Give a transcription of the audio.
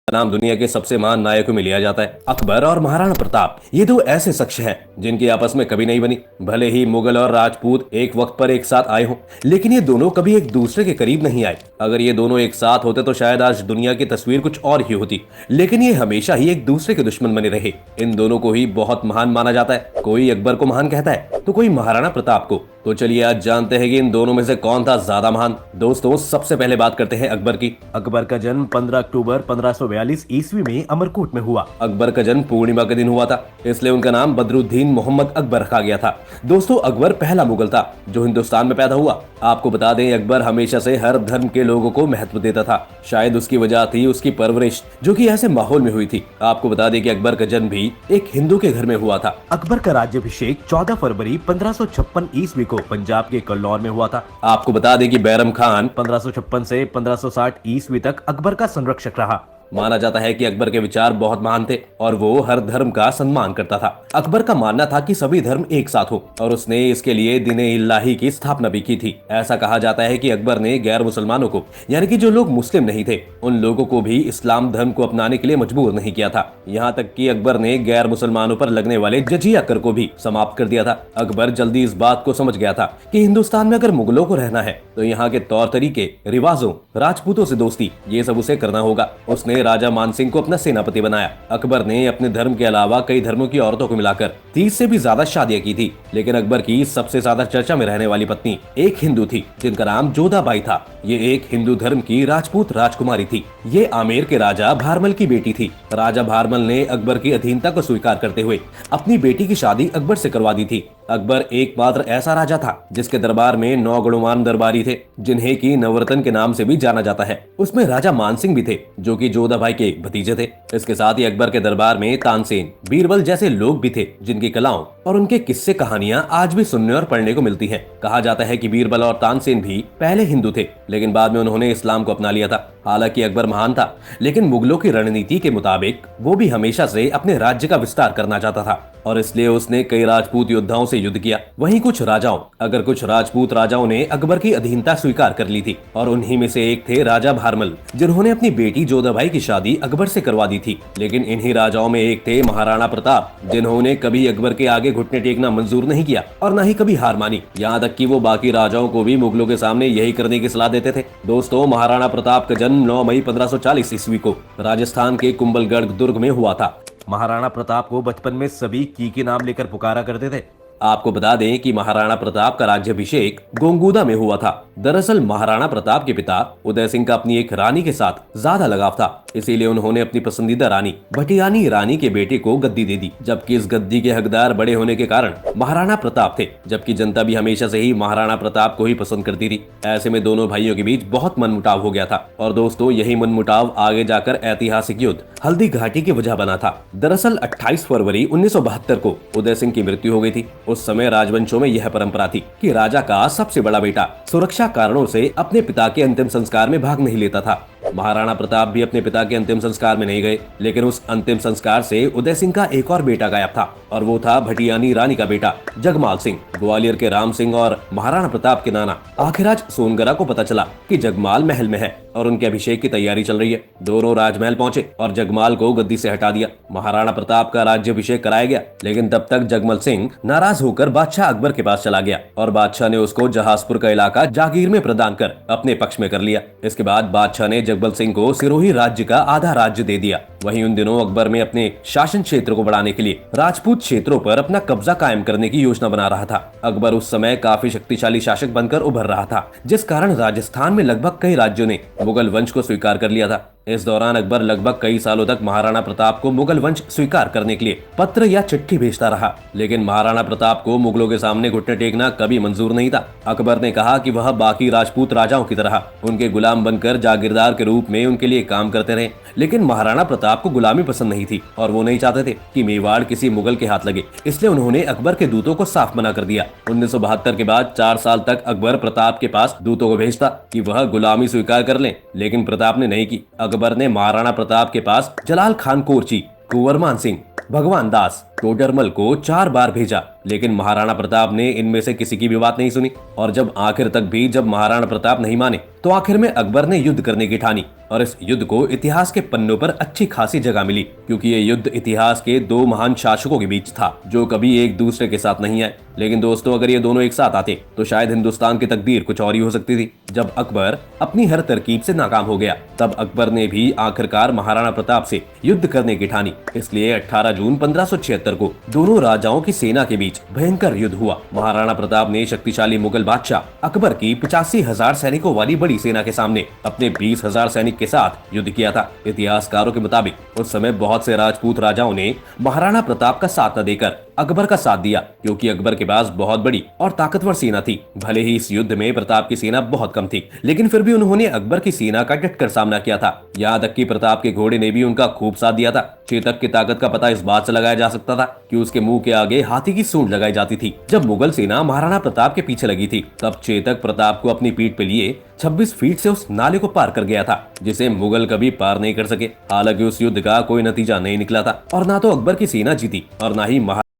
नाम दुनिया के सबसे महान नायकों में लिया जाता है। अकबर और महाराणा प्रताप ये दो ऐसे शख्स हैं जिनकी आपस में कभी नहीं बनी। भले ही मुगल और राजपूत एक वक्त पर एक साथ आए हों, लेकिन ये दोनों कभी एक दूसरे के करीब नहीं आए। अगर ये दोनों एक साथ होते तो शायद आज दुनिया की तस्वीर कुछ और ही होती, लेकिन ये हमेशा ही एक दूसरे के दुश्मन बने रहे। इन दोनों को ही बहुत महान माना जाता है। कोई अकबर को महान कहता है तो कोई महाराणा प्रताप को। तो चलिए आज जानते हैं कि इन दोनों में से कौन था ज्यादा महान। दोस्तों, सबसे पहले बात करते हैं अकबर की। अकबर का जन्म 15 अक्टूबर 1542 ईस्वी में अमरकोट में हुआ। अकबर का जन्म पूर्णिमा के दिन हुआ था, इसलिए उनका नाम बदरुद्दीन मोहम्मद अकबर रखा गया था। दोस्तों, अकबर पहला मुगल था जो हिंदुस्तान में पैदा हुआ। आपको बता दें, अकबर हमेशा से हर धर्म के लोगों को महत्व देता था। शायद उसकी वजह थी उसकी परवरिश, जो कि ऐसे माहौल में हुई थी। आपको बता दें कि अकबर का जन्म भी एक हिंदू के घर में हुआ था। अकबर का राज्याभिषेक 14 फरवरी 1556 ईस्वी को पंजाब के कल्लौर में हुआ था। आपको बता दें कि बैरम खान 1556 से 1560 ईस्वी तक अकबर का संरक्षक रहा। माना जाता है कि अकबर के विचार बहुत महान थे और वो हर धर्म का सम्मान करता था। अकबर का मानना था कि सभी धर्म एक साथ हो और उसने इसके लिए दीन-ए-इलाही की स्थापना भी की थी। ऐसा कहा जाता है कि अकबर ने गैर मुसलमानों को, यानी कि जो लोग मुस्लिम नहीं थे, उन लोगों को भी इस्लाम धर्म को अपनाने के लिए मजबूर नहीं किया था। यहाँ तक कि अकबर ने गैर मुसलमानों पर लगने वाले जजिया कर को भी समाप्त कर दिया था। अकबर जल्दी इस बात को समझ गया था कि हिंदुस्तान में अगर मुगलों को रहना है तो यहाँ के तौर तरीके, रिवाजों, राजपूतों से दोस्ती, ये सब उसे करना होगा। उसने राजा मानसिंह को अपना सेनापति बनाया। अकबर ने अपने धर्म के अलावा कई धर्मों की औरतों को मिलाकर 30 से भी ज्यादा शादियां की थी, लेकिन अकबर की सबसे ज्यादा चर्चा में रहने वाली पत्नी एक हिंदू थी जिनका नाम जोधाबाई था। ये एक हिंदू धर्म की राजपूत राजकुमारी थी। ये आमेर के राजा भारमल की बेटी थी। राजा भारमल ने अकबर की अधीनता को स्वीकार करते हुए अपनी बेटी की शादी अकबर से करवा दी थी। अकबर एकमात्र ऐसा राजा था जिसके दरबार में 9 गुणवान दरबारी थे, जिन्हें की नवरत्न के नाम से भी जाना जाता है। उसमें राजा मानसिंह भी थे, जो कि जोधाबाई के भतीजे थे। इसके साथ ही अकबर के दरबार में तानसेन, बीरबल जैसे लोग भी थे, जिनकी कलाओं और उनके किस्से कहानियां आज भी सुनने और पढ़ने को मिलती हैं। कहा जाता है कि बीरबल और तानसेन भी पहले हिंदू थे, लेकिन बाद में उन्होंने इस्लाम को अपना लिया था। हालांकि अकबर महान था, लेकिन मुगलों की रणनीति के मुताबिक वो भी हमेशा से अपने राज्य का विस्तार करना चाहता था और इसलिए उसने कई राजपूत योद्धाओं से युद्ध किया। वहीं कुछ राजपूत राजाओं ने अकबर की अधीनता स्वीकार कर ली थी और उन्हीं में से एक थे राजा भारमल, जिन्होंने अपनी बेटी जोधाबाई की शादी अकबर से करवा दी थी। लेकिन इन्हीं राजाओं में एक थे महाराणा प्रताप, जिन्होंने कभी अकबर के आगे घुटने टेकना मंजूर नहीं किया और न ही कभी हार मानी। यहाँ तक कि वो बाकी राजाओं को भी मुगलों के सामने यही करने की सलाह देते थे। दोस्तों, महाराणा प्रताप का जन्म 9 मई 1540 ईस्वी को राजस्थान के कुंभलगढ़ दुर्ग में हुआ था। महाराणा प्रताप को बचपन में सभी की नाम लेकर पुकारा करते थे। आपको बता दें कि महाराणा प्रताप का राज्याभिषेक गोंगुदा में हुआ था। दरअसल महाराणा प्रताप के पिता उदय सिंह का अपनी एक रानी के साथ ज्यादा लगाव था, इसीलिए उन्होंने अपनी पसंदीदा रानी भटियानी रानी के बेटे को गद्दी दे दी, जबकि इस गद्दी के हकदार बड़े होने के कारण महाराणा प्रताप थे, जबकि जनता भी हमेशा से ही महाराणा प्रताप को ही पसंद करती थी। ऐसे में दोनों भाइयों के बीच बहुत मनमुटाव हो गया था और दोस्तों, यही मनमुटाव आगे जाकर ऐतिहासिक युद्ध हल्दी घाटी की वजह बना था। दरअसल 28 फरवरी 1972 को उदय सिंह की मृत्यु हो गई थी। उस समय राजवंशों में यह परंपरा थी कि राजा का सबसे बड़ा बेटा सुरक्षा कारणों से अपने पिता के अंतिम संस्कार में भाग नहीं लेता था। महाराणा प्रताप भी अपने पिता के अंतिम संस्कार में नहीं गए, लेकिन उस अंतिम संस्कार से उदय सिंह का एक और बेटा गायब था और वो था भटियानी रानी का बेटा जगमाल सिंह। ग्वालियर के राम सिंह और महाराणा प्रताप के नाना आखिराज सोनगरा को पता चला कि जगमाल महल में है और उनके अभिषेक की तैयारी चल रही है। दोनों राजमहल पहुंचे और जगमाल को गद्दी से हटा दिया। महाराणा प्रताप का राज्याभिषेक कराया गया, लेकिन तब तक जगमल सिंह नाराज होकर बादशाह अकबर के पास चला गया और बादशाह ने उसको जहाजपुर का इलाका जागीर में प्रदान कर अपने पक्ष में कर लिया। इसके बाद बादशाह ने जगबल सिंह को सिरोही राज्य का आधा राज्य दे दिया। वहीं उन दिनों अकबर में अपने शासन क्षेत्र को बढ़ाने के लिए राजपूत क्षेत्रों पर अपना कब्जा कायम करने की योजना बना रहा था। अकबर उस समय काफी शक्तिशाली शासक बनकर उभर रहा था, जिस कारण राजस्थान में लगभग कई राज्यों ने मुगल वंश को स्वीकार कर लिया था। इस दौरान अकबर लगभग कई सालों तक महाराणा प्रताप को मुगल वंश स्वीकार करने के लिए पत्र या चिट्ठी भेजता रहा, लेकिन महाराणा प्रताप को मुगलों के सामने घुटने टेकना कभी मंजूर नहीं था। अकबर ने कहा कि वह बाकी राजपूत राजाओं की तरह उनके गुलाम बनकर जागीरदार के रूप में उनके लिए काम करते रहे, लेकिन महाराणा प्रताप को गुलामी पसंद नहीं थी और वो नहीं चाहते थे कि मेवाड़ किसी मुगल के हाथ लगे, इसलिए उन्होंने अकबर के दूतों को साफ मना कर दिया। 1972 के बाद 4 साल तक अकबर प्रताप के पास दूतों को भेजता कि वह गुलामी स्वीकार कर लें, लेकिन प्रताप ने नहीं की। अकबर ने महाराणा प्रताप के पास जलाल खान कोरची, कुंवर मान सिंह, भगवान दास, टोडरमल को 4 बार भेजा, लेकिन महाराणा प्रताप ने इनमें से किसी की भी बात नहीं सुनी। और जब आखिर तक भी जब महाराणा प्रताप नहीं माने तो आखिर में अकबर ने युद्ध करने की ठानी। और इस युद्ध को इतिहास के पन्नों पर अच्छी खासी जगह मिली, क्योंकि ये युद्ध इतिहास के दो महान शासकों के बीच था जो कभी एक दूसरे के साथ नहीं आए। लेकिन दोस्तों, अगर ये दोनों एक साथ आते तो शायद हिंदुस्तान की तकदीर कुछ और ही हो सकती थी। जब अकबर अपनी हर तरकीब से नाकाम हो गया, तब अकबर ने भी आखिरकार महाराणा प्रताप से युद्ध करने की ठानी। इसलिए 18 जून 1576 को दोनों राजाओं की सेना के बीच भयंकर युद्ध हुआ। महाराणा प्रताप ने शक्तिशाली मुगल बादशाह अकबर की 85,000 सैनिकों वाली बड़ी सेना के सामने अपने 20,000 सैनिक के साथ युद्ध किया था। इतिहासकारों के मुताबिक उस समय बहुत से राजपूत राजाओं ने महाराणा प्रताप का साथ न देकर अकबर का साथ दिया, क्योंकि अकबर के पास बहुत बड़ी और ताकतवर सेना थी। भले ही इस युद्ध में प्रताप की सेना बहुत कम थी, लेकिन फिर भी उन्होंने अकबर की सेना का डटकर सामना किया था। यहाँ तक कि प्रताप के घोड़े ने भी उनका खूब साथ दिया था। चेतक की ताकत का पता इस बात से लगाया जा सकता था कि उसके मुंह के आगे हाथी की सूंड लगाई जाती थी। जब मुगल सेना महाराणा प्रताप के पीछे लगी थी, तब चेतक प्रताप को अपनी पीठ पे लिए 26 फीट से उस नाले को पार कर गया था, जिसे मुगल कभी पार नहीं कर सके। हालांकि उस युद्ध का कोई नतीजा नहीं निकला था और ना तो अकबर की सेना जीती और ना ही